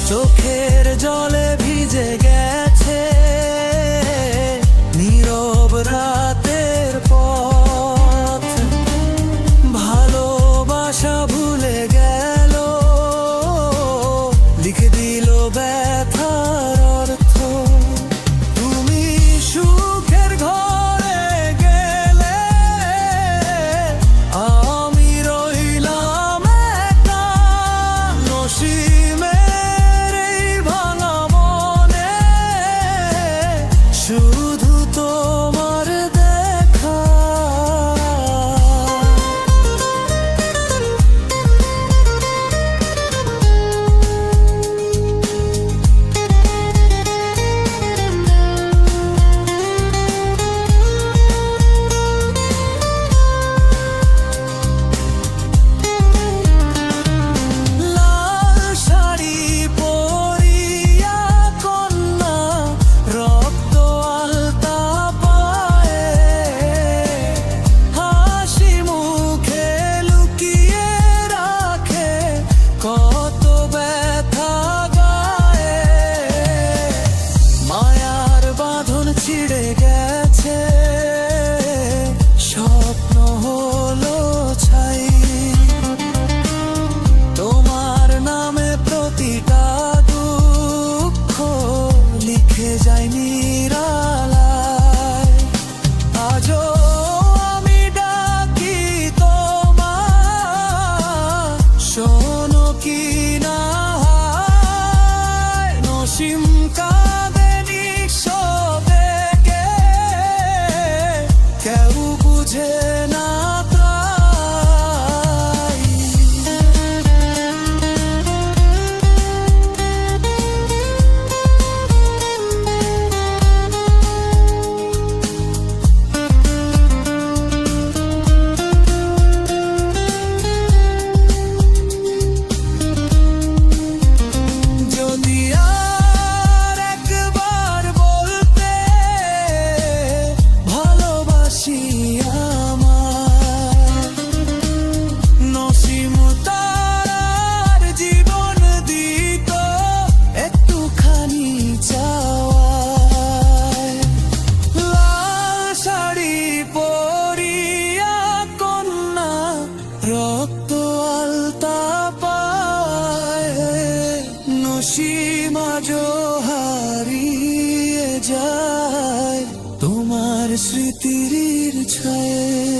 চোখের জলে ভিজে গেছে নীরব রাতের পথ, ভালোবাসা ভুলে গেল, লিখে দিল ব্যথার অর্থ। তুমি সুখের ঘরে গেলে, আমি রইলাম একা। নসীমের এই ভাঙা মনে শুধু তোমার দেখা। লাল শাড়ি পরিয়া কন্যা, রক্ত আলতা পায়ে, হাসি মুখে লুকিয়ে রাখে কত ব্যথা গায়ে। মায়ার বাঁধন ছিঁড়ে গেছে, স্বপ্ন হলো ছাই। তোমার নামে প্রতিটা দুঃখ লিখে যায় নিরালায়। আজও আমি ডাকি তোমার, শোনো কি না হায়। নসীম কাঁদে নিঃশব্দে, কেউ বুঝে না তাই। যদি আর একবার বলতে ভালোবাসি আমায়, নসীম তার জীবন দিত একটুখানি চাওয়ায়। লাল শাড়ি পরিয়া কন্যা, রক্ত আলতা পায়ে, নসীম আজও হারিয়ে যায় তোমার স্মৃতির ছায়ে।